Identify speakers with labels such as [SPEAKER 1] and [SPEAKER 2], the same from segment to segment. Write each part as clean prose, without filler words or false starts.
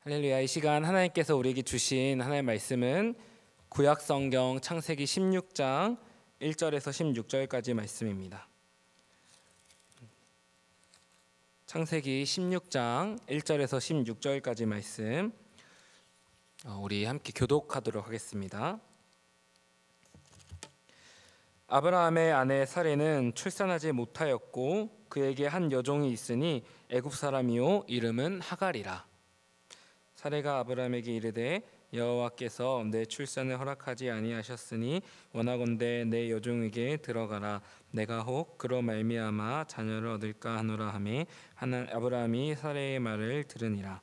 [SPEAKER 1] 할렐루야. 이 시간 하나님께서 우리에게 주신 하나님의 말씀은 구약성경 창세기 16장 1절에서 16절까지 말씀입니다. 창세기 16장 1절에서 16절까지 말씀 우리 함께 교독하도록 하겠습니다. 아브라함의 아내 사레는 출산하지 못하였고 그에게 한 여종이 있으니 애굽 사람이요 이름은 하갈이라. 사레가 아브라함에게 이르되 여호와께서 내 출산을 허락하지 아니하셨으니 원하건대 내 여종에게 들어가라. 내가 혹 그로 말미암아 자녀를 얻을까 하노라 하매 아브라함이 사레의 말을 들으니라.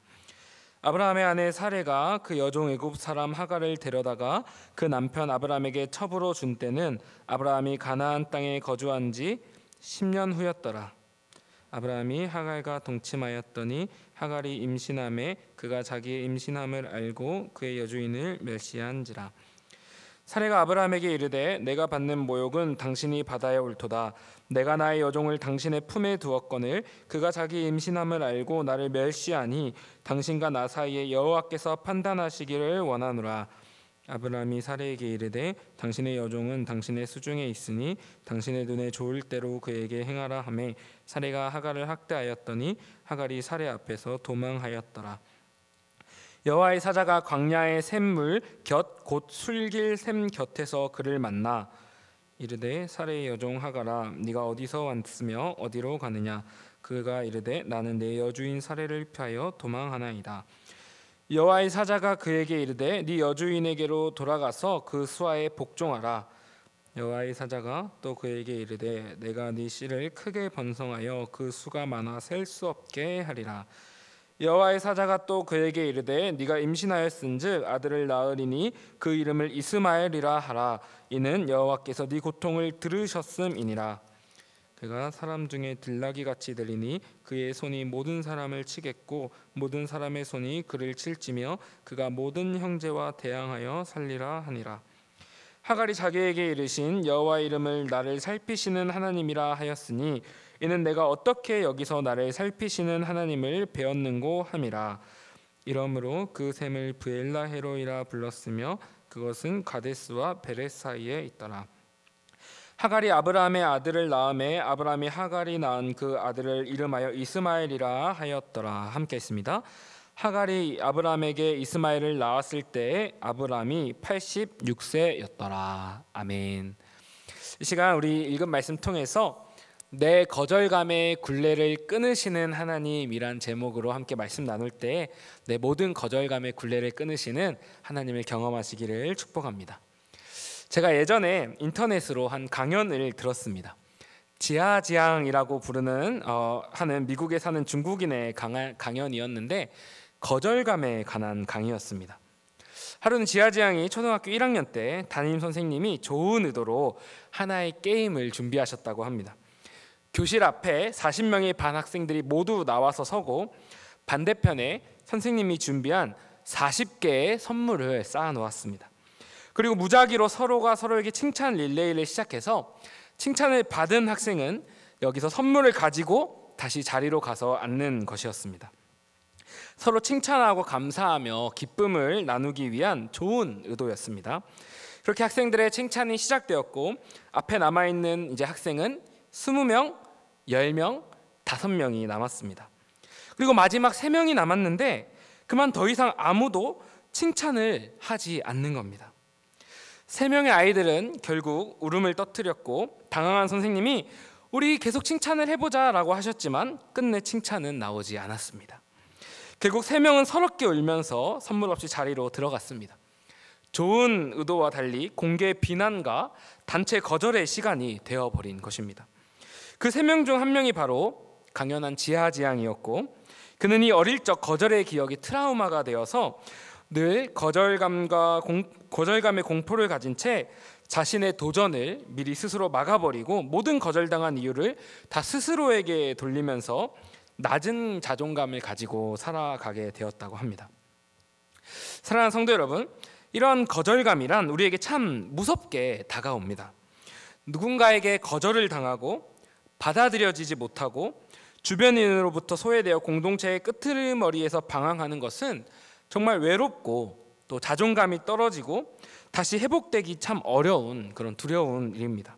[SPEAKER 1] 아브라함의 아내 사레가 그 여종 애굽 사람 하갈을 데려다가 그 남편 아브라함에게 첩으로 준 때는 아브라함이 가나안 땅에 거주한 지 10년 후였더라. 아브라함이 하갈과 동침하였더니 하갈이 임신함에 그가 자기의 임신함을 알고 그의 여주인을 멸시한지라. 사레가 아브라함에게 이르되 내가 받는 모욕은 당신이 받아야 옳도다. 내가 나의 여종을 당신의 품에 두었거늘 그가 자기 임신함을 알고 나를 멸시하니 당신과 나 사이에 여호와께서 판단하시기를 원하노라. 아브라함이 사레에게 이르되 당신의 여종은 당신의 수중에 있으니 당신의 눈에 좋을 대로 그에게 행하라 하매 사레가 하갈을 학대하였더니 하갈이 사레 앞에서 도망하였더라. 여호와의 사자가 광야의 샘물 곁 곧 술길 샘 곁에서 그를 만나 이르되 사레의 여종 하갈아 네가 어디서 왔으며 어디로 가느냐. 그가 이르되 나는 내 여주인 사레를 피하여 도망하나이다. 여호와의 사자가 그에게 이르되 네 여주인에게로 돌아가서 그 수하에 복종하라. 여호와의 사자가 또 그에게 이르되 내가 네 씨를 크게 번성하여 그 수가 많아 셀 수 없게 하리라. 여호와의 사자가 또 그에게 이르되 네가 임신하였은즉 아들을 낳으리니 그 이름을 이스마엘이라 하라. 이는 여호와께서 네 고통을 들으셨음이니라. 그가 사람 중에 들나귀 같이 들리니 그의 손이 모든 사람을 치겠고 모든 사람의 손이 그를 칠지며 그가 모든 형제와 대항하여 살리라 하니라. 하갈이 자기에게 이르신 여호와의 이름을 나를 살피시는 하나님이라 하였으니 이는 내가 어떻게 여기서 나를 살피시는 하나님을 배웠는고 함이라. 이러므로 그 샘을 브엘라헤로이라 불렀으며 그것은 가데스와 베레스 사이에 있더라. 하갈이 아브라함의 아들을 낳음에 아브라함이 하갈이 낳은 그 아들을 이름하여 이스마엘이라 하였더라. 함께 있습니다. 하갈이 아브라함에게 이스마엘을 낳았을 때 아브라함이 86세였더라. 아멘. 이 시간 우리 읽은 말씀 통해서 내 거절감의 굴레를 끊으시는 하나님이란 제목으로 함께 말씀 나눌 때 내 모든 거절감의 굴레를 끊으시는 하나님을 경험하시기를 축복합니다. 제가 예전에 인터넷으로 한 강연을 들었습니다. 지하지향이라고 부르는 하는 미국에 사는 중국인의 강연이었는데 거절감에 관한 강의였습니다. 하루는 지하지향이 초등학교 1학년 때 담임 선생님이 좋은 의도로 하나의 게임을 준비하셨다고 합니다. 교실 앞에 40명의 반 학생들이 모두 나와서 서고 반대편에 선생님이 준비한 40개의 선물을 쌓아 놓았습니다. 그리고 무작위로 서로가 서로에게 칭찬 릴레이를 시작해서 칭찬을 받은 학생은 여기서 선물을 가지고 다시 자리로 가서 앉는 것이었습니다. 서로 칭찬하고 감사하며 기쁨을 나누기 위한 좋은 의도였습니다. 그렇게 학생들의 칭찬이 시작되었고 앞에 남아있는 이제 학생은 20명, 10명, 5명이 남았습니다. 그리고 마지막 3명이 남았는데 그만 더 이상 아무도 칭찬을 하지 않는 겁니다. 3명의 아이들은 결국 울음을 터뜨렸고 당황한 선생님이 우리 계속 칭찬을 해보자 라고 하셨지만 끝내 칭찬은 나오지 않았습니다. 결국 3명은 서럽게 울면서 선물 없이 자리로 들어갔습니다. 좋은 의도와 달리 공개 비난과 단체 거절의 시간이 되어버린 것입니다. 그 3명 중 한 명이 바로 강연한 지하지향이었고 그는 이 어릴 적 거절의 기억이 트라우마가 되어서 늘 거절감의 공포를 가진 채 자신의 도전을 미리 스스로 막아버리고 모든 거절당한 이유를 다 스스로에게 돌리면서 낮은 자존감을 가지고 살아가게 되었다고 합니다. 사랑하는 성도 여러분, 이러한 거절감이란 우리에게 참 무섭게 다가옵니다. 누군가에게 거절을 당하고 받아들여지지 못하고 주변인으로부터 소외되어 공동체의 끄트머리에서 방황하는 것은 정말 외롭고 또 자존감이 떨어지고 다시 회복되기 참 어려운 그런 두려운 일입니다.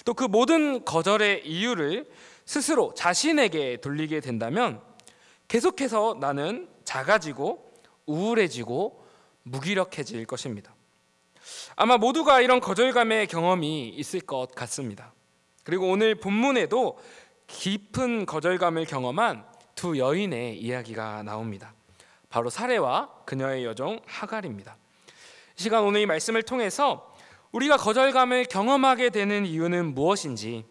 [SPEAKER 1] 또 그 모든 거절의 이유를 스스로 자신에게 돌리게 된다면 계속해서 나는 작아지고 우울해지고 무기력해질 것입니다. 아마 모두가 이런 거절감의 경험이 있을 것 같습니다. 그리고 오늘 본문에도 깊은 거절감을 경험한 두 여인의 이야기가 나옵니다. 바로 사레와 그녀의 여종 하갈입니다. 이 시간 오늘 이 말씀을 통해서 우리가 거절감을 경험하게 되는 이유는 무엇인지,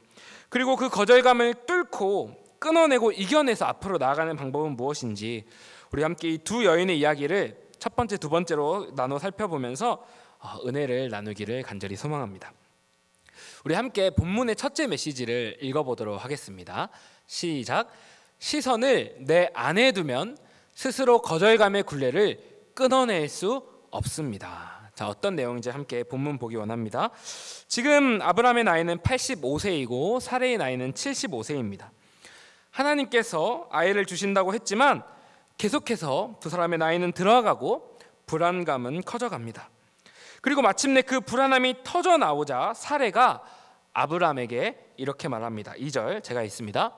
[SPEAKER 1] 그리고 그 거절감을 뚫고 끊어내고 이겨내서 앞으로 나아가는 방법은 무엇인지, 우리 함께 이 두 여인의 이야기를 첫 번째, 두 번째로 나눠 살펴보면서 은혜를 나누기를 간절히 소망합니다. 우리 함께 본문의 첫째 메시지를 읽어보도록 하겠습니다. 시작. 시선을 내 안에 두면 스스로 거절감의 굴레를 끊어낼 수 없습니다. 자, 어떤 내용인지 함께 본문 보기 원합니다. 지금 아브라함의 나이는 85세이고 사레의 나이는 75세입니다. 하나님께서 아이를 주신다고 했지만 계속해서 두 사람의 나이는 들어가고 불안감은 커져갑니다. 그리고 마침내 그 불안함이 터져 나오자 사레가 아브라함에게 이렇게 말합니다. 2절 제가 읽습니다.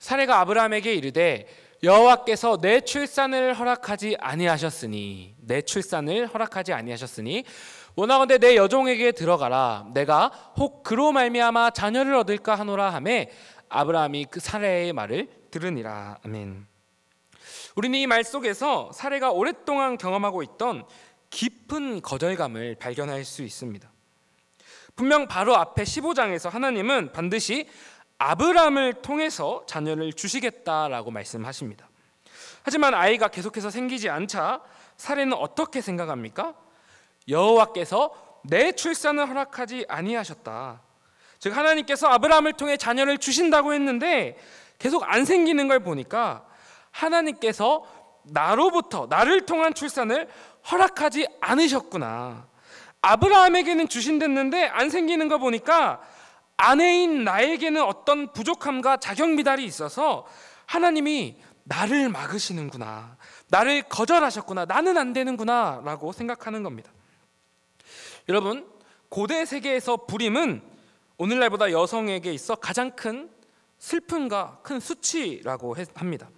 [SPEAKER 1] 사레가 아브라함에게 이르되 여호와께서 내 출산을 허락하지 아니하셨으니 원하건대 내 여종에게 들어가라. 내가 혹 그로 말미암아 자녀를 얻을까 하노라 하매 아브라함이 그 사레의 말을 들으니라. 아멘. 우리는 이 말 속에서 사레가 오랫동안 경험하고 있던 깊은 거절감을 발견할 수 있습니다. 분명 바로 앞에 15장에서 하나님은 반드시 아브라함을 통해서 자녀를 주시겠다라고 말씀하십니다. 하지만 아이가 계속해서 생기지 않자 사레는 어떻게 생각합니까? 여호와께서 내 출산을 허락하지 아니하셨다. 즉 하나님께서 아브라함을 통해 자녀를 주신다고 했는데 계속 안 생기는 걸 보니까 하나님께서 나를 통한 출산을 허락하지 않으셨구나. 아브라함에게는 주신댔는데 안 생기는 거 보니까 아내인 나에게는 어떤 부족함과 자격미달이 있어서 하나님이 나를 막으시는구나, 나를 거절하셨구나, 나는 안 되는구나 라고 생각하는 겁니다. 여러분, 고대 세계에서 불임은 오늘날보다 여성에게 있어 가장 큰 슬픔과 큰 수치라고 합니다.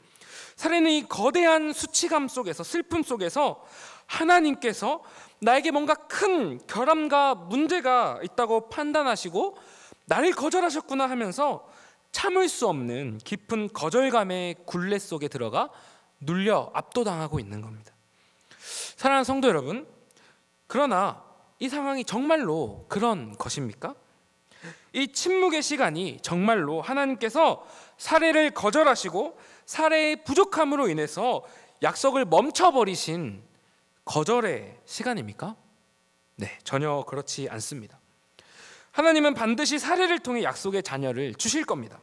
[SPEAKER 1] 사례는 이 거대한 수치감 속에서, 슬픔 속에서 하나님께서 나에게 뭔가 큰 결함과 문제가 있다고 판단하시고 나를 거절하셨구나 하면서 참을 수 없는 깊은 거절감의 굴레 속에 들어가 눌려 압도당하고 있는 겁니다. 사랑하는 성도 여러분, 그러나 이 상황이 정말로 그런 것입니까? 이 침묵의 시간이 정말로 하나님께서 사례를 거절하시고 사례의 부족함으로 인해서 약속을 멈춰버리신 거절의 시간입니까? 네, 전혀 그렇지 않습니다. 하나님은 반드시 사례를 통해 약속의 자녀를 주실 겁니다.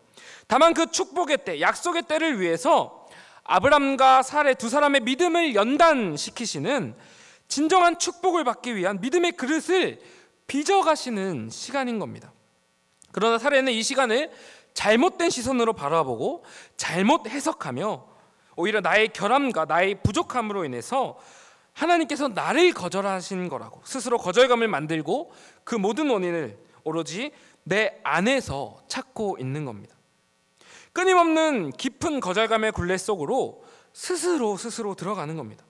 [SPEAKER 1] 다만 그 축복의 때, 약속의 때를 위해서 아브람과 사례 두 사람의 믿음을 연단시키시는 진정한 축복을 받기 위한 믿음의 그릇을 빚어가시는 시간인 겁니다. 그러나 사례는 이 시간을 잘못된 시선으로 바라보고 잘못 해석하며 오히려 나의 결함과 나의 부족함으로 인해서 하나님께서 나를 거절하신 거라고 스스로 거절감을 만들고 그 모든 원인을 오로지 내 안에서 찾고 있는 겁니다. 끊임없는 깊은 거절감의 굴레 속으로 스스로 들어가는 겁니다.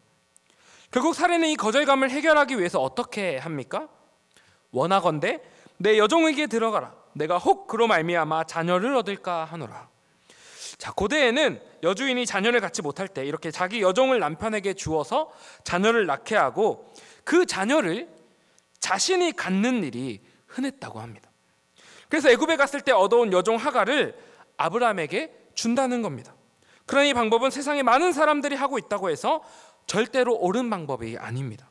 [SPEAKER 1] 결국 사례는 이 거절감을 해결하기 위해서 어떻게 합니까? 원하건대 내 여종에게 들어가라. 내가 혹 그로 말미암아 자녀를 얻을까 하노라. 자, 고대에는 여주인이 자녀를 갖지 못할 때 이렇게 자기 여종을 남편에게 주어서 자녀를 낳게 하고 그 자녀를 자신이 갖는 일이 흔했다고 합니다. 그래서 애굽에 갔을 때 얻어온 여종 하갈을 아브라함에게 준다는 겁니다. 그러나 이 방법은 세상에 많은 사람들이 하고 있다고 해서 절대로 옳은 방법이 아닙니다.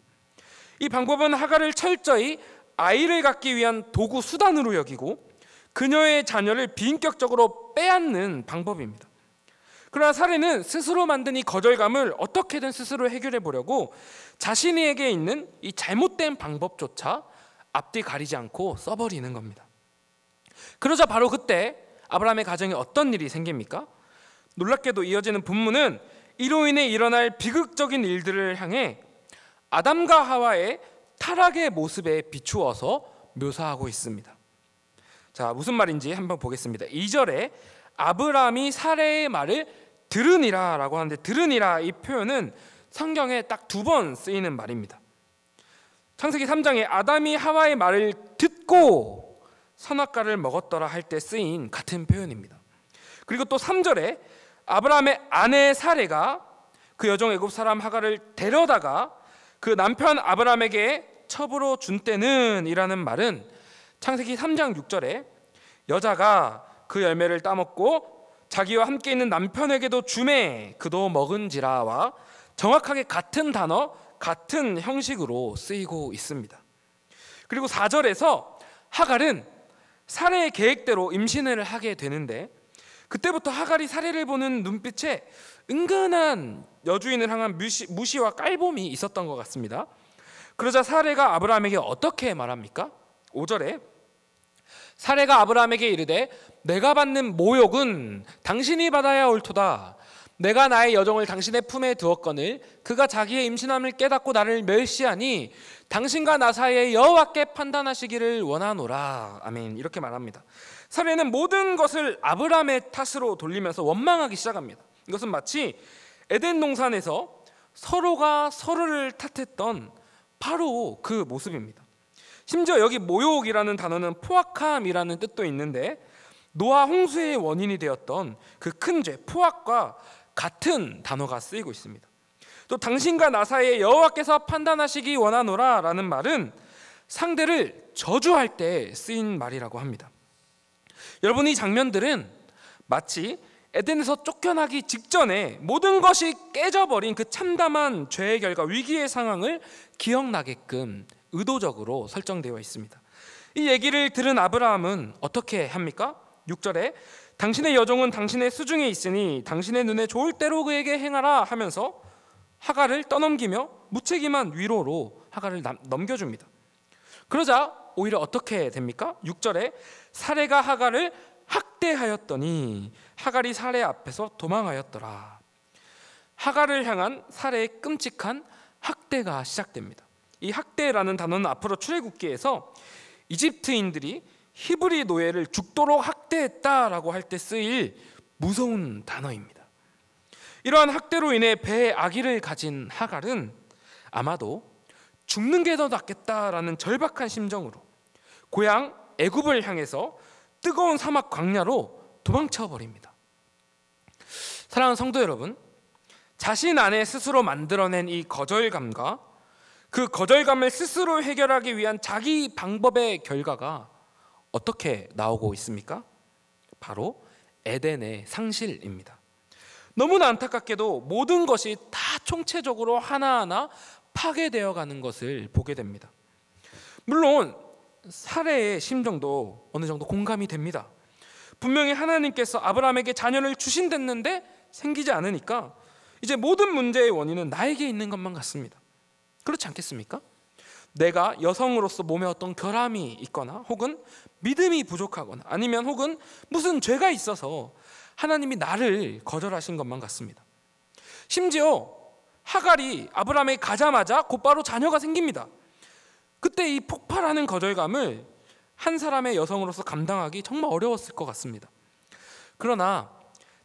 [SPEAKER 1] 이 방법은 하갈을 철저히 아이를 갖기 위한 도구 수단으로 여기고 그녀의 자녀를 비인격적으로 빼앗는 방법입니다. 그러나 사례는 스스로 만든 이 거절감을 어떻게든 스스로 해결해 보려고 자신에게 있는 이 잘못된 방법조차 앞뒤 가리지 않고 써버리는 겁니다. 그러자 바로 그때 아브라함의 가정에 어떤 일이 생깁니까? 놀랍게도 이어지는 본문은 이로 인해 일어날 비극적인 일들을 향해 아담과 하와의 타락의 모습에 비추어서 묘사하고 있습니다. 자, 무슨 말인지 한번 보겠습니다. 2절에 아브라함이 사레의 말을 들으니라 라고 하는데, 들으니라 이 표현은 성경에 딱 2번 쓰이는 말입니다. 창세기 3장에 아담이 하와의 말을 듣고 선악과를 먹었더라 할 때 쓰인 같은 표현입니다. 그리고 또 3절에 아브라함의 아내 사레가 그 여종 애굽 사람 하갈을 데려다가 그 남편 아브라함에게 첩으로 준 때는 이라는 말은 창세기 3장 6절에 여자가 그 열매를 따먹고 자기와 함께 있는 남편에게도 주매 그도 먹은지라와 정확하게 같은 단어, 같은 형식으로 쓰이고 있습니다. 그리고 4절에서 하갈은 사레의 계획대로 임신을 하게 되는데, 그때부터 하갈이 사레를 보는 눈빛에 은근한 여주인을 향한 무시와 깔봄이 있었던 것 같습니다. 그러자 사레가 아브라함에게 어떻게 말합니까? 5절에 사레가 아브라함에게 이르되 내가 받는 모욕은 당신이 받아야 옳도다. 내가 나의 여종을 당신의 품에 두었거늘 그가 자기의 임신함을 깨닫고 나를 멸시하니 당신과 나 사이에 여호와께 판단하시기를 원하노라. 아멘. 이렇게 말합니다. 사레는 모든 것을 아브라함의 탓으로 돌리면서 원망하기 시작합니다. 이것은 마치 에덴 동산에서 서로가 서로를 탓했던 바로 그 모습입니다. 심지어 여기 모욕이라는 단어는 포악함이라는 뜻도 있는데, 노아 홍수의 원인이 되었던 그 큰 죄 포악과 같은 단어가 쓰이고 있습니다. 또 당신과 나 사이에 여호와께서 판단하시기 원하노라 라는 말은 상대를 저주할 때 쓰인 말이라고 합니다. 여러분, 이 장면들은 마치 에덴에서 쫓겨나기 직전에 모든 것이 깨져버린 그 참담한 죄의 결과, 위기의 상황을 기억나게끔 의도적으로 설정되어 있습니다. 이 얘기를 들은 아브라함은 어떻게 합니까? 6절에 당신의 여종은 당신의 수중에 있으니 당신의 눈에 좋을 대로 그에게 행하라 하면서 하갈을 떠넘기며 무책임한 위로로 하갈을 넘겨줍니다. 그러자 오히려 어떻게 됩니까? 6절에 사레가 하갈을 학대하였더니 하갈이 사레 앞에서 도망하였더라. 하갈을 향한 사레의 끔찍한 학대가 시작됩니다. 이 학대라는 단어는 앞으로 출애굽기에서 이집트인들이 히브리 노예를 죽도록 학대했다라고 할 때 쓰일 무서운 단어입니다. 이러한 학대로 인해 배에 아기를 가진 하갈은 아마도 죽는 게 더 낫겠다라는 절박한 심정으로 고향 애굽을 향해서 뜨거운 사막 광야로 도망쳐 버립니다. 사랑하는 성도 여러분, 자신 안에 스스로 만들어낸 이 거절감과 그 거절감을 스스로 해결하기 위한 자기 방법의 결과가 어떻게 나오고 있습니까? 바로 에덴의 상실입니다. 너무나 안타깝게도 모든 것이 다 총체적으로 하나하나 파괴되어 가는 것을 보게 됩니다. 물론 사레의 심정도 어느 정도 공감이 됩니다. 분명히 하나님께서 아브라함에게 자녀를 주신댔는데 생기지 않으니까 이제 모든 문제의 원인은 나에게 있는 것만 같습니다. 그렇지 않겠습니까? 내가 여성으로서 몸에 어떤 결함이 있거나 혹은 믿음이 부족하거나 아니면 혹은 무슨 죄가 있어서 하나님이 나를 거절하신 것만 같습니다. 심지어 하갈이 아브라함에게 가자마자 곧바로 자녀가 생깁니다. 그때 이 폭발하는 거절감을 한 사람의 여성으로서 감당하기 정말 어려웠을 것 같습니다. 그러나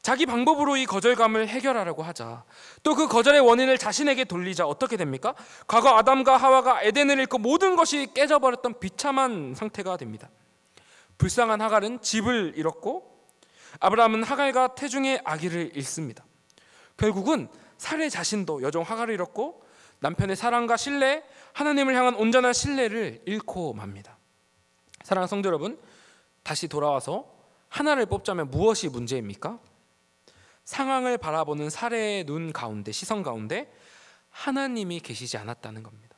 [SPEAKER 1] 자기 방법으로 이 거절감을 해결하려고 하자, 또 그 거절의 원인을 자신에게 돌리자 어떻게 됩니까? 과거 아담과 하와가 에덴을 잃고 모든 것이 깨져버렸던 비참한 상태가 됩니다. 불쌍한 하갈은 집을 잃었고 아브라함은 하갈과 태중의 아기를 잃습니다. 결국은 사레 자신도 여종 하갈을 잃었고 남편의 사랑과 신뢰, 하나님을 향한 온전한 신뢰를 잃고 맙니다. 사랑하는 성도 여러분, 다시 돌아와서 하나를 뽑자면 무엇이 문제입니까? 상황을 바라보는 사레의 눈 가운데, 시선 가운데 하나님이 계시지 않았다는 겁니다.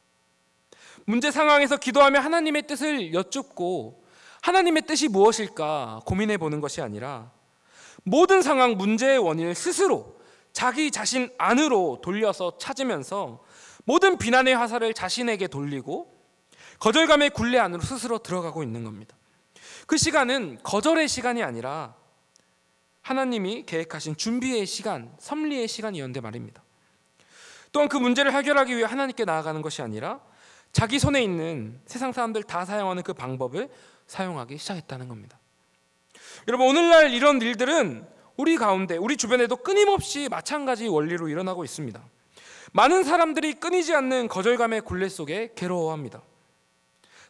[SPEAKER 1] 문제 상황에서 기도하며 하나님의 뜻을 여쭙고 하나님의 뜻이 무엇일까 고민해 보는 것이 아니라 모든 상황, 문제의 원인을 스스로 자기 자신 안으로 돌려서 찾으면서 모든 비난의 화살을 자신에게 돌리고 거절감의 굴레 안으로 스스로 들어가고 있는 겁니다. 그 시간은 거절의 시간이 아니라 하나님이 계획하신 준비의 시간, 섭리의 시간이었는데 말입니다. 또한 그 문제를 해결하기 위해 하나님께 나아가는 것이 아니라 자기 손에 있는 세상 사람들 다 사용하는 그 방법을 사용하기 시작했다는 겁니다. 여러분, 오늘날 이런 일들은 우리 가운데, 우리 주변에도 끊임없이 마찬가지 원리로 일어나고 있습니다. 많은 사람들이 끊이지 않는 거절감의 굴레 속에 괴로워합니다.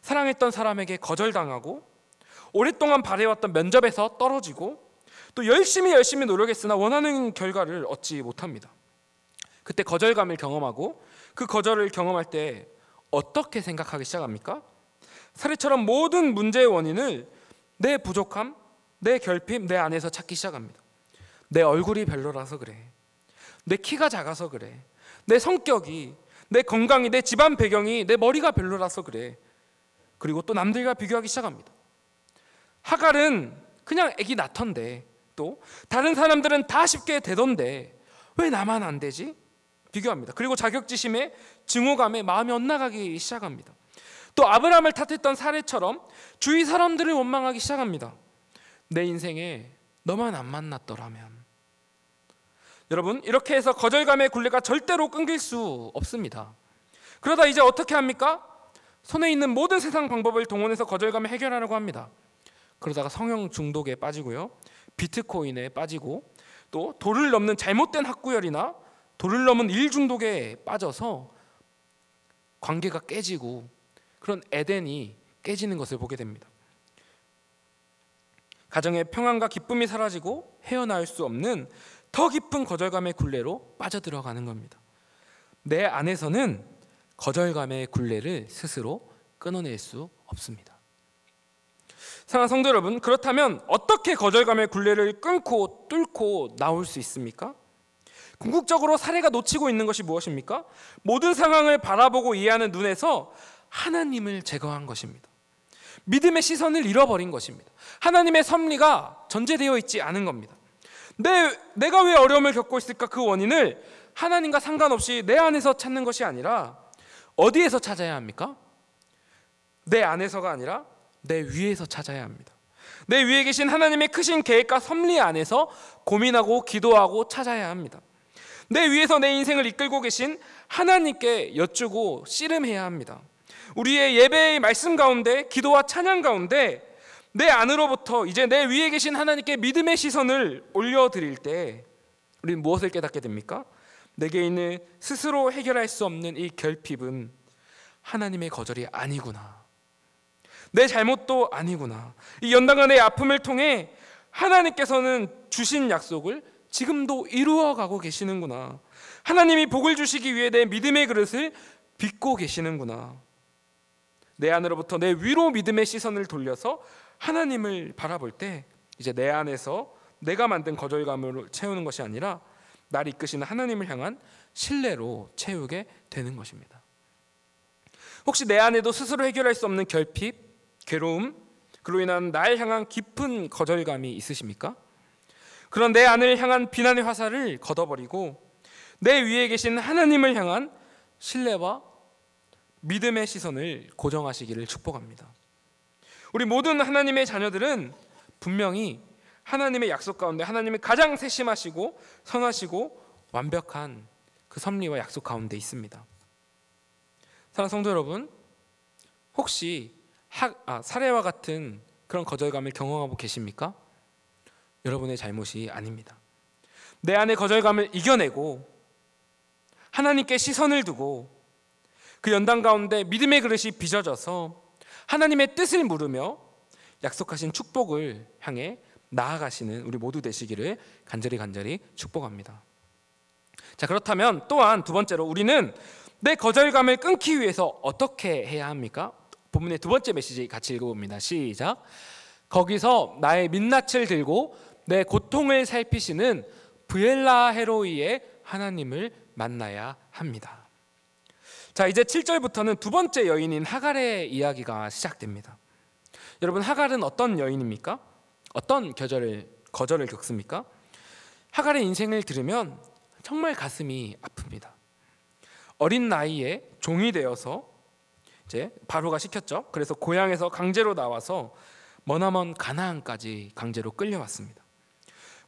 [SPEAKER 1] 사랑했던 사람에게 거절당하고 오랫동안 바래왔던 면접에서 떨어지고 또 열심히 노력했으나 원하는 결과를 얻지 못합니다. 그때 거절감을 경험하고 그 거절을 경험할 때 어떻게 생각하기 시작합니까? 사례처럼 모든 문제의 원인을 내 부족함, 내 결핍, 내 안에서 찾기 시작합니다. 내 얼굴이 별로라서 그래, 내 키가 작아서 그래, 내 성격이, 내 건강이, 내 집안 배경이, 내 머리가 별로라서 그래. 그리고 또 남들과 비교하기 시작합니다. 하갈은 그냥 애기 낳던데, 또 다른 사람들은 다 쉽게 되던데 왜 나만 안 되지? 비교합니다. 그리고 자격지심에, 증오감에 마음이 엇나가기 시작합니다. 또 아브라함을 탓했던 사례처럼 주위 사람들을 원망하기 시작합니다. 내 인생에 너만 안 만났더라면. 여러분, 이렇게 해서 거절감의 굴레가 절대로 끊길 수 없습니다. 그러다 이제 어떻게 합니까? 손에 있는 모든 세상 방법을 동원해서 거절감을 해결하려고 합니다. 그러다가 성형 중독에 빠지고요, 비트코인에 빠지고 또 도를 넘는 잘못된 학구열이나 도를 넘은 일 중독에 빠져서 관계가 깨지고 그런 에덴이 깨지는 것을 보게 됩니다. 가정의 평안과 기쁨이 사라지고 헤어나올 수 없는 더 깊은 거절감의 굴레로 빠져들어가는 겁니다. 내 안에서는 거절감의 굴레를 스스로 끊어낼 수 없습니다. 사랑하는 성도 여러분, 그렇다면 어떻게 거절감의 굴레를 끊고 뚫고 나올 수 있습니까? 궁극적으로 사례가 놓치고 있는 것이 무엇입니까? 모든 상황을 바라보고 이해하는 눈에서 하나님을 제거한 것입니다. 믿음의 시선을 잃어버린 것입니다. 하나님의 섭리가 전제되어 있지 않은 겁니다. 내가 왜 어려움을 겪고 있을까? 그 원인을 하나님과 상관없이 내 안에서 찾는 것이 아니라 어디에서 찾아야 합니까? 내 안에서가 아니라 내 위에서 찾아야 합니다. 내 위에 계신 하나님의 크신 계획과 섭리 안에서 고민하고 기도하고 찾아야 합니다. 내 위에서 내 인생을 이끌고 계신 하나님께 여쭈고 씨름해야 합니다. 우리의 예배의 말씀 가운데, 기도와 찬양 가운데 내 안으로부터 이제 내 위에 계신 하나님께 믿음의 시선을 올려드릴 때 우리는 무엇을 깨닫게 됩니까? 내게 있는 스스로 해결할 수 없는 이 결핍은 하나님의 거절이 아니구나, 내 잘못도 아니구나, 이 연단간의 아픔을 통해 하나님께서는 주신 약속을 지금도 이루어가고 계시는구나, 하나님이 복을 주시기 위해 내 믿음의 그릇을 빚고 계시는구나. 내 안으로부터 내 위로 믿음의 시선을 돌려서 하나님을 바라볼 때 이제 내 안에서 내가 만든 거절감으로 채우는 것이 아니라 나를 이끄시는 하나님을 향한 신뢰로 채우게 되는 것입니다. 혹시 내 안에도 스스로 해결할 수 없는 결핍, 괴로움, 그로 인한 날 향한 깊은 거절감이 있으십니까? 그런 내 안을 향한 비난의 화살을 걷어버리고 내 위에 계신 하나님을 향한 신뢰와 믿음의 시선을 고정하시기를 축복합니다. 우리 모든 하나님의 자녀들은 분명히 하나님의 약속 가운데 하나님이 가장 세심하시고 선하시고 완벽한 그 섭리와 약속 가운데 있습니다. 사랑하는 성도 여러분, 혹시 사례와 같은 그런 거절감을 경험하고 계십니까? 여러분의 잘못이 아닙니다. 내 안의 거절감을 이겨내고 하나님께 시선을 두고 그 연단 가운데 믿음의 그릇이 빚어져서 하나님의 뜻을 물으며 약속하신 축복을 향해 나아가시는 우리 모두 되시기를 간절히 축복합니다. 자, 그렇다면 또한 두 번째로 우리는 내 거절감을 끊기 위해서 어떻게 해야 합니까? 본문의 두 번째 메시지 같이 읽어봅니다. 시작. 거기서 나의 민낯을 들고 내 고통을 살피시는 브엘라 헤로이의 하나님을 만나야 합니다. 자, 이제 7절부터는 두 번째 여인인 하갈의 이야기가 시작됩니다. 여러분, 하갈은 어떤 여인입니까? 어떤 거절을 겪습니까? 하갈의 인생을 들으면 정말 가슴이 아픕니다. 어린 나이에 종이 되어서 이제 바로가 시켰죠. 그래서 고향에서 강제로 나와서 머나먼 가나안까지 강제로 끌려왔습니다.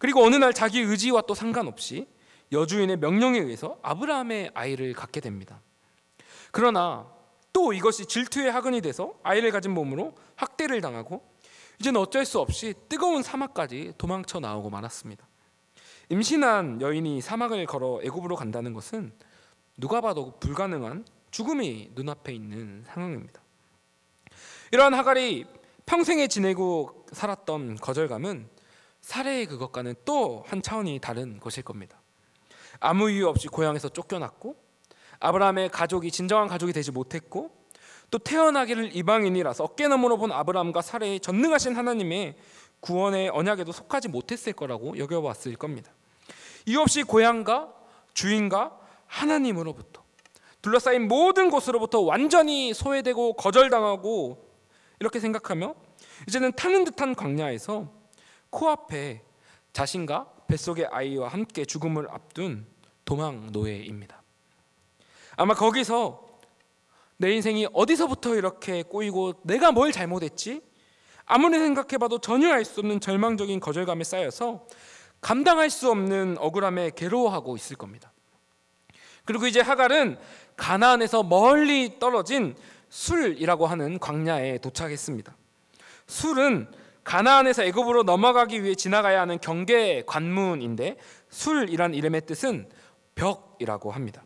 [SPEAKER 1] 그리고 어느 날 자기 의지와 또 상관없이 여주인의 명령에 의해서 아브라함의 아이를 갖게 됩니다. 그러나 또 이것이 질투의 학은이 돼서 아이를 가진 몸으로 학대를 당하고 이제는 어쩔 수 없이 뜨거운 사막까지 도망쳐 나오고 말았습니다. 임신한 여인이 사막을 걸어 애굽으로 간다는 것은 누가 봐도 불가능한 죽음이 눈앞에 있는 상황입니다. 이러한 하갈이 평생에 지내고 살았던 거절감은 사례의 그것과는 또 한 차원이 다른 것일 겁니다. 아무 이유 없이 고향에서 쫓겨났고 아브라함의 가족이 진정한 가족이 되지 못했고 또 태어나기를 이방인이라서 어깨너머로 본 아브라함과 사례의 전능하신 하나님의 구원의 언약에도 속하지 못했을 거라고 여겨봤을 겁니다. 이유 없이 고향과 주인과 하나님으로부터 둘러싸인 모든 곳으로부터 완전히 소외되고 거절당하고 이렇게 생각하며 이제는 타는 듯한 광야에서 코앞에 자신과 뱃속의 아이와 함께 죽음을 앞둔 도망 노예입니다. 아마 거기서 내 인생이 어디서부터 이렇게 꼬이고 내가 뭘 잘못했지? 아무리 생각해봐도 전혀 알 수 없는 절망적인 거절감에 쌓여서 감당할 수 없는 억울함에 괴로워하고 있을 겁니다. 그리고 이제 하갈은 가나안에서 멀리 떨어진 술이라고 하는 광야에 도착했습니다. 술은 가나안에서 애굽으로 넘어가기 위해 지나가야 하는 경계 관문인데 술이란 이름의 뜻은 벽이라고 합니다.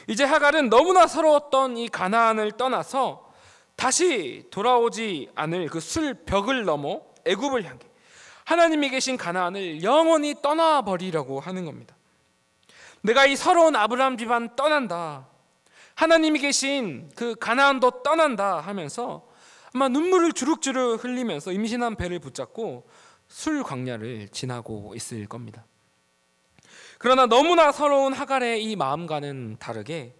[SPEAKER 1] 이제 하갈은 너무나 서러웠던 이 가나안을 떠나서 다시 돌아오지 않을 그 술벽을 넘어 애굽을 향해 하나님이 계신 가나안을 영원히 떠나버리려고 하는 겁니다. 내가 이 서러운 아브라함 집안 떠난다, 하나님이 계신 그 가나안도 떠난다 하면서 아마 눈물을 주룩주룩 흘리면서 임신한 배를 붙잡고 술 광야를 지나고 있을 겁니다. 그러나 너무나 서러운 하갈의 이 마음과는 다르게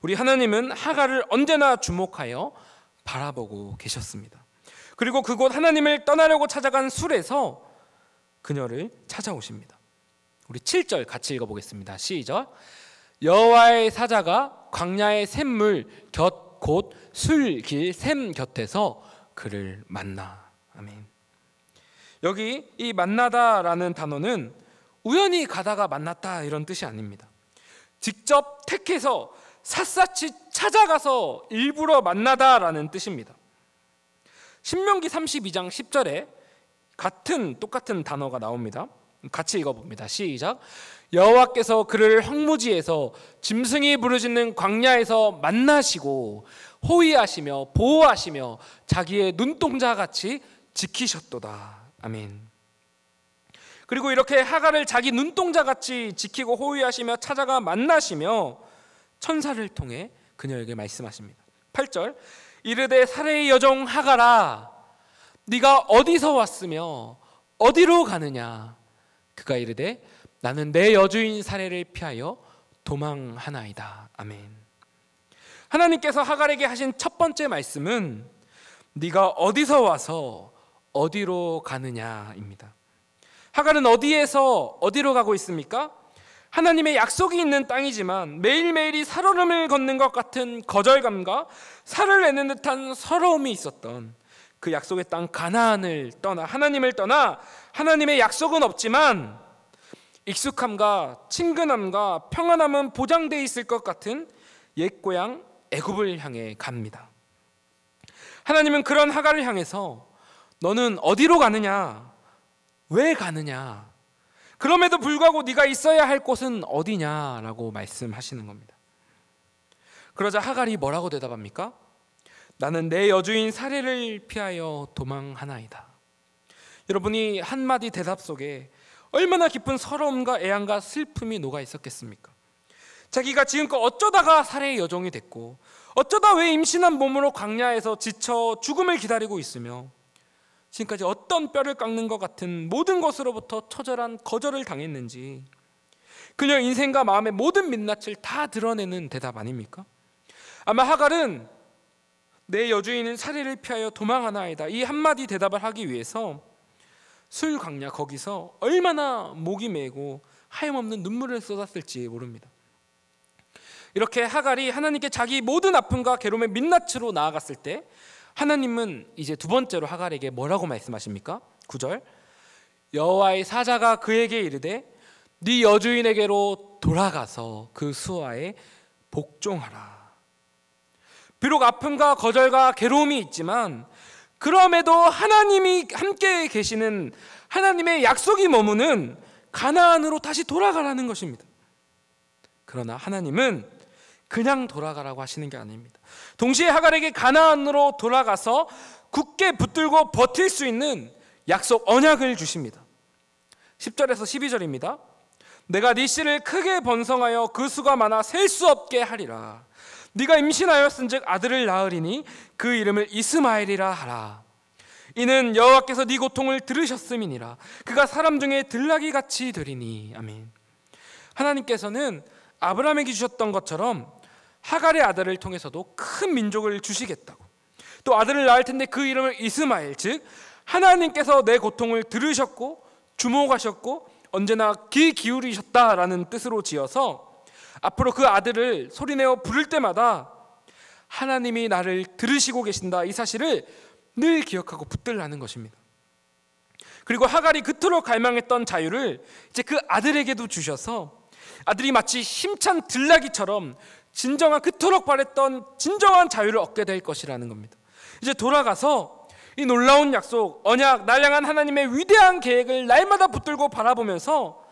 [SPEAKER 1] 우리 하나님은 하갈을 언제나 주목하여 바라보고 계셨습니다. 그리고 그곳 하나님을 떠나려고 찾아간 술에서 그녀를 찾아오십니다. 우리 7절 같이 읽어보겠습니다. 시작. 여호와의 사자가 광야의 샘물 곁 곧 술길 샘 곁에서 그를 만나. 아멘. 여기 이 만나다라는 단어는 우연히 가다가 만났다 이런 뜻이 아닙니다. 직접 택해서 샅샅이 찾아가서 일부러 만나다라는 뜻입니다. 신명기 32장 10절에 똑같은 단어가 나옵니다. 같이 읽어봅니다. 시작. 여호와께서 그를 황무지에서 짐승이 부르짖는 광야에서 만나시고 호위하시며 보호하시며 자기의 눈동자같이 지키셨도다. 아멘. 그리고 이렇게 하갈을 자기 눈동자같이 지키고 호위하시며 찾아가 만나시며 천사를 통해 그녀에게 말씀하십니다. 8절. 이르되 사레의 여종 하갈아, 네가 어디서 왔으며 어디로 가느냐? 그가 이르되 나는 내 여주인 사레를 피하여 도망하나이다. 아멘. 하나님께서 하갈에게 하신 첫 번째 말씀은 네가 어디서 와서 어디로 가느냐입니다. 하갈은 어디에서 어디로 가고 있습니까? 하나님의 약속이 있는 땅이지만 매일매일이 살얼음을 걷는 것 같은 거절감과 살을 내는 듯한 서러움이 있었던 그 약속의 땅 가나안을 떠나 하나님을 떠나 하나님의 약속은 없지만 익숙함과 친근함과 평안함은 보장되어 있을 것 같은 옛 고향 애굽을 향해 갑니다. 하나님은 그런 하갈을 향해서 너는 어디로 가느냐? 왜 가느냐? 그럼에도 불구하고 네가 있어야 할 곳은 어디냐라고 말씀하시는 겁니다. 그러자 하갈이 뭐라고 대답합니까? 나는 내 여주인 사레를 피하여 도망하나이다. 여러분이 한마디 대답 속에 얼마나 깊은 서러움과 애환과 슬픔이 녹아 있었겠습니까? 자기가 지금껏 어쩌다가 사레의 여종이 됐고 어쩌다 왜 임신한 몸으로 광야에서 지쳐 죽음을 기다리고 있으며 지금까지 어떤 뼈를 깎는 것 같은 모든 것으로부터 처절한 거절을 당했는지 그녀 인생과 마음의 모든 민낯을 다 드러내는 대답 아닙니까? 아마 하갈은 내 여주인은 사레를 피하여 도망하나이다 이 한마디 대답을 하기 위해서 술 광야 거기서 얼마나 목이 메고 하염없는 눈물을 쏟았을지 모릅니다. 이렇게 하갈이 하나님께 자기 모든 아픔과 괴로움의 민낯으로 나아갔을 때 하나님은 이제 두 번째로 하갈에게 뭐라고 말씀하십니까? 9절. 여호와의 사자가 그에게 이르되 네 여주인에게로 돌아가서 그 수하에 복종하라. 비록 아픔과 거절과 괴로움이 있지만 그럼에도 하나님이 함께 계시는 하나님의 약속이 머무는 가나안으로 다시 돌아가라는 것입니다. 그러나 하나님은 그냥 돌아가라고 하시는 게 아닙니다. 동시에 하갈에게 가나안으로 돌아가서 굳게 붙들고 버틸 수 있는 약속 언약을 주십니다. 10절에서 12절입니다. 내가 네 씨를 크게 번성하여 그 수가 많아 셀 수 없게 하리라. 네가 임신하였은즉 아들을 낳으리니 그 이름을 이스마엘이라 하라. 이는 여호와께서 네 고통을 들으셨음이니라. 그가 사람 중에 들나귀 같이 되리니. 아멘. 하나님께서는 아브라함에게 주셨던 것처럼 하갈의 아들을 통해서도 큰 민족을 주시겠다고, 또 아들을 낳을 텐데 그 이름을 이스마엘, 즉 하나님께서 내 고통을 들으셨고 주목하셨고 언제나 귀 기울이셨다라는 뜻으로 지어서 앞으로 그 아들을 소리내어 부를 때마다 하나님이 나를 들으시고 계신다, 이 사실을 늘 기억하고 붙들라는 것입니다. 그리고 하갈이 그토록 갈망했던 자유를 이제 그 아들에게도 주셔서 아들이 마치 힘찬 들나귀처럼 진정한 그토록 바랬던 진정한 자유를 얻게 될 것이라는 겁니다. 이제 돌아가서 이 놀라운 약속, 언약, 날 향한 하나님의 위대한 계획을 날마다 붙들고 바라보면서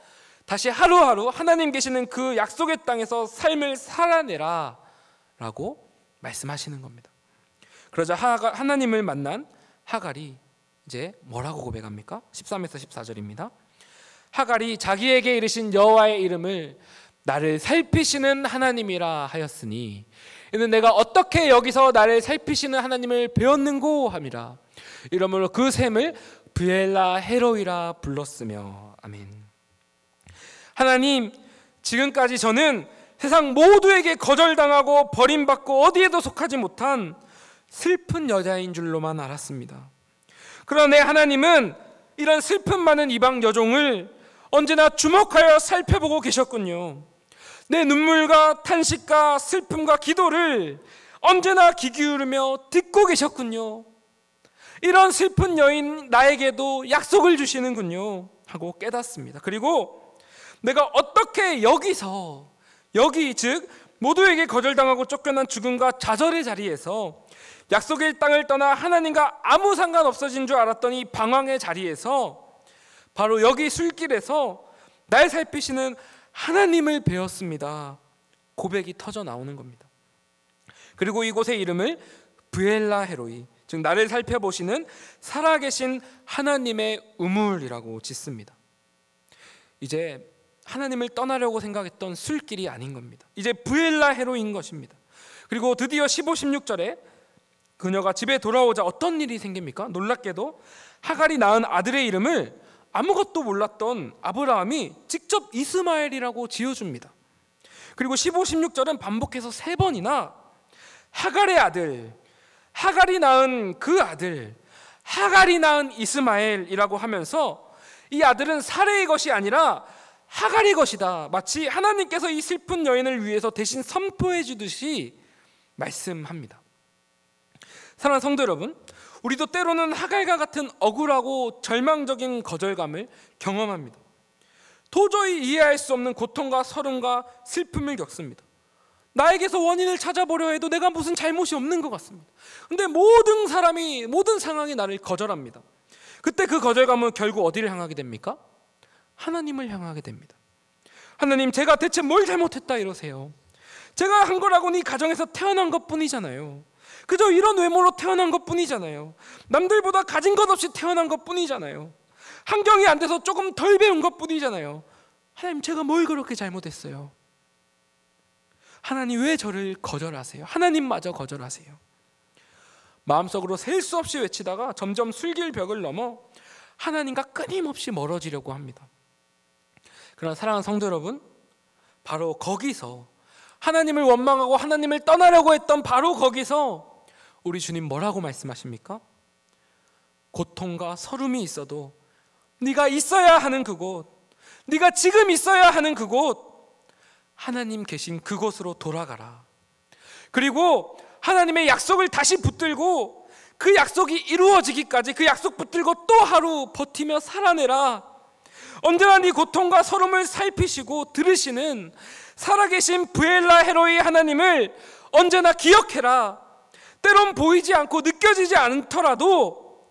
[SPEAKER 1] 다시 하루하루 하나님 계시는 그 약속의 땅에서 삶을 살아내라 라고 말씀하시는 겁니다. 그러자 하나님을 만난 하갈이 이제 뭐라고 고백합니까? 13에서 14절입니다. 하갈이 자기에게 이르신 여호와의 이름을 나를 살피시는 하나님이라 하였으니 이는 내가 어떻게 여기서 나를 살피시는 하나님을 배웠는고 함이라. 이러므로 그 샘을 브엘라 헤로이라 불렀으며. 아멘. 하나님, 지금까지 저는 세상 모두에게 거절당하고 버림받고 어디에도 속하지 못한 슬픈 여자인 줄로만 알았습니다. 그러나 하나님은 이런 슬픔 많은 이방 여종을 언제나 주목하여 살펴보고 계셨군요. 내 눈물과 탄식과 슬픔과 기도를 언제나 귀 기울이며 듣고 계셨군요. 이런 슬픈 여인 나에게도 약속을 주시는군요 하고 깨닫습니다. 그리고 내가 어떻게 여기 즉 모두에게 거절당하고 쫓겨난 죽음과 좌절의 자리에서 약속의 땅을 떠나 하나님과 아무 상관없어진 줄 알았던 이 방황의 자리에서 바로 여기 술길에서 날 살피시는 하나님을 배웠습니다. 고백이 터져 나오는 겁니다. 그리고 이곳의 이름을 브엘라 헤로이, 즉 나를 살펴보시는 살아계신 하나님의 우물이라고 짓습니다. 이제 하나님을 떠나려고 생각했던 술길이 아닌 겁니다. 이제 브엘라 헤로인 것입니다. 그리고 드디어 15, 16절에 그녀가 집에 돌아오자 어떤 일이 생깁니까? 놀랍게도 하갈이 낳은 아들의 이름을 아무것도 몰랐던 아브라함이 직접 이스마엘이라고 지어줍니다. 그리고 15, 16절은 반복해서 3번이나 하갈의 아들, 하갈이 낳은 그 아들, 하갈이 낳은 이스마엘이라고 하면서 이 아들은 사레의 것이 아니라 하갈의 것이다, 마치 하나님께서 이 슬픈 여인을 위해서 대신 선포해 주듯이 말씀합니다. 사랑하는 성도 여러분, 우리도 때로는 하갈과 같은 억울하고 절망적인 거절감을 경험합니다. 도저히 이해할 수 없는 고통과 서름과 슬픔을 겪습니다. 나에게서 원인을 찾아보려 해도 내가 무슨 잘못이 없는 것 같습니다. 근데 모든 사람이, 모든 상황이 나를 거절합니다. 그때 그 거절감은 결국 어디를 향하게 됩니까? 하나님을 향하게 됩니다. 하나님, 제가 대체 뭘 잘못했다 이러세요? 제가 한 거라고는 이 가정에서 태어난 것뿐이잖아요. 그저 이런 외모로 태어난 것뿐이잖아요. 남들보다 가진 것 없이 태어난 것뿐이잖아요. 환경이 안 돼서 조금 덜 배운 것뿐이잖아요. 하나님, 제가 뭘 그렇게 잘못했어요? 하나님, 왜 저를 거절하세요? 하나님마저 거절하세요. 마음속으로 셀 수 없이 외치다가 점점 술길 벽을 넘어 하나님과 끊임없이 멀어지려고 합니다. 그러나 사랑하는 성도 여러분, 바로 거기서 하나님을 원망하고 하나님을 떠나려고 했던 바로 거기서 우리 주님 뭐라고 말씀하십니까? 고통과 서름이 있어도 네가 있어야 하는 그곳, 네가 지금 있어야 하는 그곳, 하나님 계신 그곳으로 돌아가라. 그리고 하나님의 약속을 다시 붙들고 그 약속이 이루어지기까지 그 약속 붙들고 또 하루 버티며 살아내라. 언제나 네 고통과 서름을 살피시고 들으시는 살아계신 브엘라 헤로이 하나님을 언제나 기억해라. 때론 보이지 않고 느껴지지 않더라도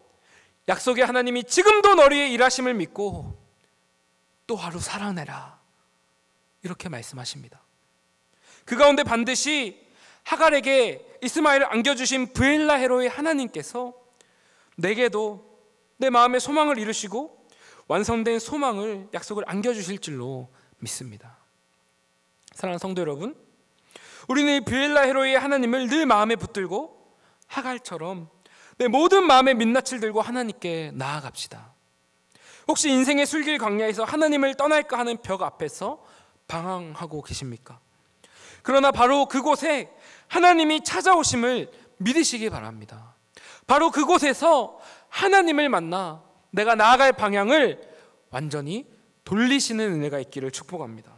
[SPEAKER 1] 약속의 하나님이 지금도 너를 위해 일하심을 믿고 또 하루 살아내라. 이렇게 말씀하십니다. 그 가운데 반드시 하갈에게 이스마엘을 안겨주신 브엘라 헤로의 하나님께서 내게도 내 마음의 소망을 이루시고 완성된 소망을, 약속을 안겨주실 줄로 믿습니다. 사랑하는 성도 여러분, 우리는 이 브엘라 헤로의 하나님을 늘 마음에 붙들고 하갈처럼 내 모든 마음의 민낯을 들고 하나님께 나아갑시다. 혹시 인생의 술길 광야에서 하나님을 떠날까 하는 벽 앞에서 방황하고 계십니까? 그러나 바로 그곳에 하나님이 찾아오심을 믿으시기 바랍니다. 바로 그곳에서 하나님을 만나 내가 나아갈 방향을 완전히 돌리시는 은혜가 있기를 축복합니다.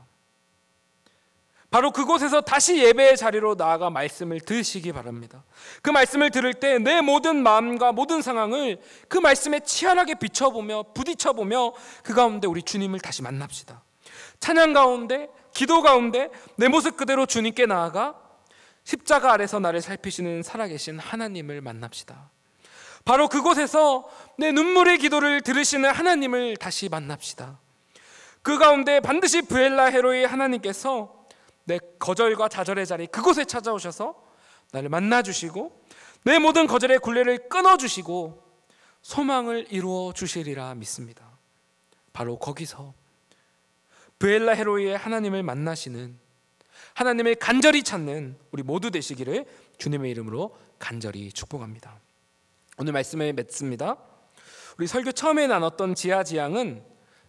[SPEAKER 1] 바로 그곳에서 다시 예배의 자리로 나아가 말씀을 들으시기 바랍니다. 그 말씀을 들을 때 내 모든 마음과 모든 상황을 그 말씀에 치열하게 비춰보며 부딪혀보며 그 가운데 우리 주님을 다시 만납시다. 찬양 가운데, 기도 가운데 내 모습 그대로 주님께 나아가 십자가 아래서 나를 살피시는 살아계신 하나님을 만납시다. 바로 그곳에서 내 눈물의 기도를 들으시는 하나님을 다시 만납시다. 그 가운데 반드시 브엘라 헤로의 하나님께서 내 거절과 좌절의 자리 그곳에 찾아오셔서 나를 만나주시고 내 모든 거절의 굴레를 끊어주시고 소망을 이루어 주시리라 믿습니다. 바로 거기서 브엘라 헤로이의 하나님을 만나시는, 하나님을 간절히 찾는 우리 모두 되시기를 주님의 이름으로 간절히 축복합니다. 오늘 말씀을 맺습니다. 우리 설교 처음에 나눴던 지하지향은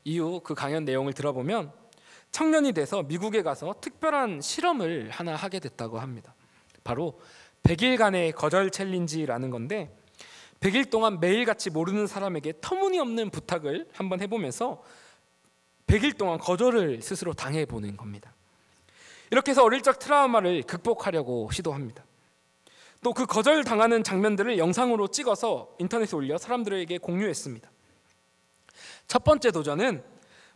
[SPEAKER 1] 이후 그 강연 내용을 들어보면 청년이 돼서 미국에 가서 특별한 실험을 하나 하게 됐다고 합니다. 바로 100일간의 거절 챌린지라는 건데 100일 동안 매일같이 모르는 사람에게 터무니없는 부탁을 한번 해보면서 100일 동안 거절을 스스로 당해보는 겁니다. 이렇게 해서 어릴 적 트라우마를 극복하려고 시도합니다. 또 그 거절당하는 장면들을 영상으로 찍어서 인터넷에 올려 사람들에게 공유했습니다. 첫 번째 도전은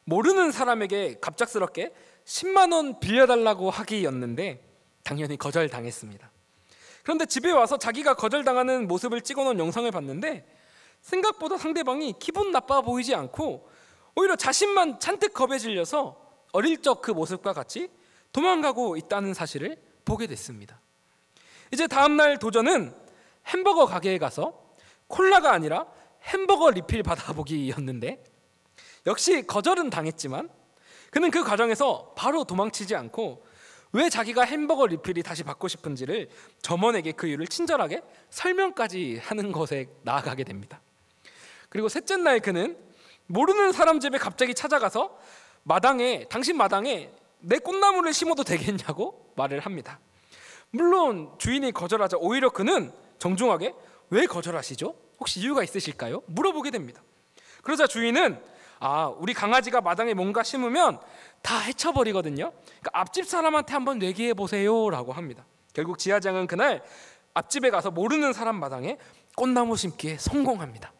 [SPEAKER 1] 모르는 사람에게 갑작스럽게 10만 원 빌려달라고 하기였는데 당연히 거절당했습니다. 그런데 집에 와서 자기가 거절당하는 모습을 찍어놓은 영상을 봤는데 생각보다 상대방이 기분 나빠 보이지 않고 오히려 자신만 잔뜩 겁에 질려서 어릴 적 그 모습과 같이 도망가고 있다는 사실을 보게 됐습니다. 이제 다음날 도전은 햄버거 가게에 가서 콜라가 아니라 햄버거 리필 받아보기였는데 역시 거절은 당했지만 그는 그 과정에서 바로 도망치지 않고 왜 자기가 햄버거 리필이 다시 받고 싶은지를 점원에게 그 이유를 친절하게 설명까지 하는 것에 나아가게 됩니다. 그리고 셋째 날 그는 모르는 사람 집에 갑자기 찾아가서 당신 마당에 내 꽃나무를 심어도 되겠냐고 말을 합니다. 물론 주인이 거절하자 오히려 그는 정중하게 왜 거절하시죠? 혹시 이유가 있으실까요? 물어보게 됩니다. 그러자 주인은 우리 강아지가 마당에 뭔가 심으면 다 해쳐버리거든요. 그러니까 앞집 사람한테 한번 얘기해 보세요 라고 합니다. 결국 지하장은 그날 앞집에 가서 모르는 사람 마당에 꽃나무 심기에 성공합니다.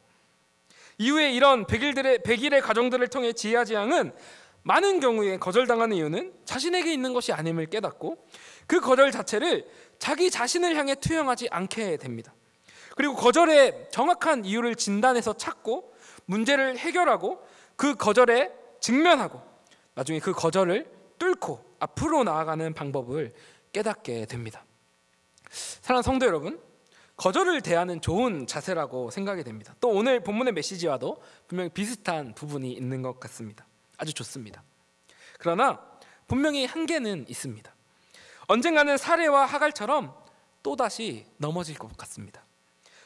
[SPEAKER 1] 이후에 이런 100일의 과정들을 통해 지하지향은 많은 경우에 거절당하는 이유는 자신에게 있는 것이 아님을 깨닫고 그 거절 자체를 자기 자신을 향해 투영하지 않게 됩니다. 그리고 거절의 정확한 이유를 진단해서 찾고 문제를 해결하고 그 거절에 직면하고 나중에 그 거절을 뚫고 앞으로 나아가는 방법을 깨닫게 됩니다. 사랑하는 성도 여러분, 거절을 대하는 좋은 자세라고 생각이 됩니다. 또 오늘 본문의 메시지와도 분명히 비슷한 부분이 있는 것 같습니다. 아주 좋습니다. 그러나 분명히 한계는 있습니다. 언젠가는 사레와 하갈처럼 또다시 넘어질 것 같습니다.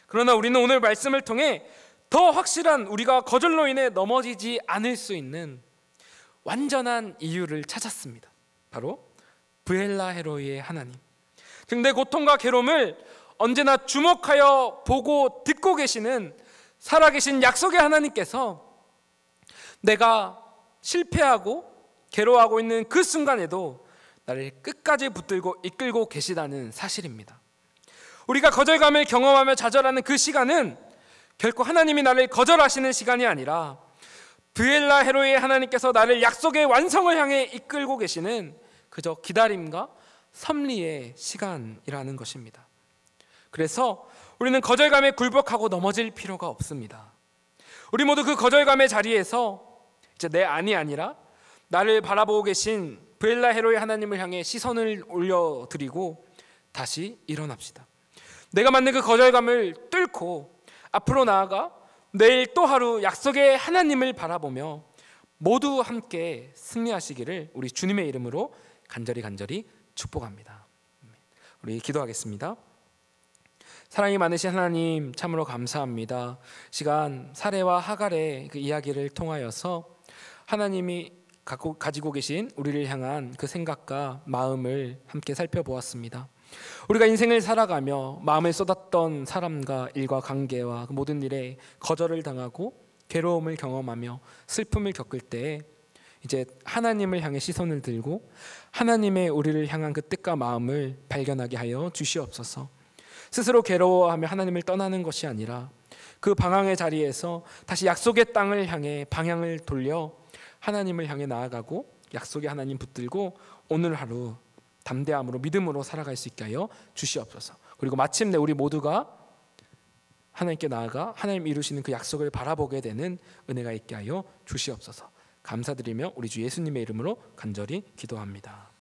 [SPEAKER 1] 그러나 우리는 오늘 말씀을 통해 더 확실한 우리가 거절로 인해 넘어지지 않을 수 있는 완전한 이유를 찾았습니다. 바로 브엘라 헤로이의 하나님, 즉 내 고통과 괴로움을 언제나 주목하여 보고 듣고 계시는 살아계신 약속의 하나님께서 내가 실패하고 괴로워하고 있는 그 순간에도 나를 끝까지 붙들고 이끌고 계시다는 사실입니다. 우리가 거절감을 경험하며 좌절하는 그 시간은 결코 하나님이 나를 거절하시는 시간이 아니라 브엘라 헤로의 하나님께서 나를 약속의 완성을 향해 이끌고 계시는 그저 기다림과 섭리의 시간이라는 것입니다. 그래서 우리는 거절감에 굴복하고 넘어질 필요가 없습니다. 우리 모두 그 거절감의 자리에서 이제 내 안이 아니라 나를 바라보고 계신 브엘라 헤로의 하나님을 향해 시선을 올려드리고 다시 일어납시다. 내가 만든 그 거절감을 뚫고 앞으로 나아가 내일 또 하루 약속의 하나님을 바라보며 모두 함께 승리하시기를 우리 주님의 이름으로 간절히 축복합니다. 우리 기도하겠습니다. 사랑이 많으신 하나님, 참으로 감사합니다. 시간 사레와 하갈의 그 이야기를 통하여서 하나님이 가지고 계신 우리를 향한 그 생각과 마음을 함께 살펴보았습니다. 우리가 인생을 살아가며 마음을 쏟았던 사람과 일과 관계와 그 모든 일에 거절을 당하고 괴로움을 경험하며 슬픔을 겪을 때 이제 하나님을 향해 시선을 들고 하나님의 우리를 향한 그 뜻과 마음을 발견하게 하여 주시옵소서. 스스로 괴로워하며 하나님을 떠나는 것이 아니라 그 방황의 자리에서 다시 약속의 땅을 향해 방향을 돌려 하나님을 향해 나아가고 약속의 하나님 붙들고 오늘 하루 담대함으로 믿음으로 살아갈 수 있게 하여 주시옵소서. 그리고 마침내 우리 모두가 하나님께 나아가 하나님 이루시는 그 약속을 바라보게 되는 은혜가 있게 하여 주시옵소서. 감사드리며 우리 주 예수님의 이름으로 간절히 기도합니다.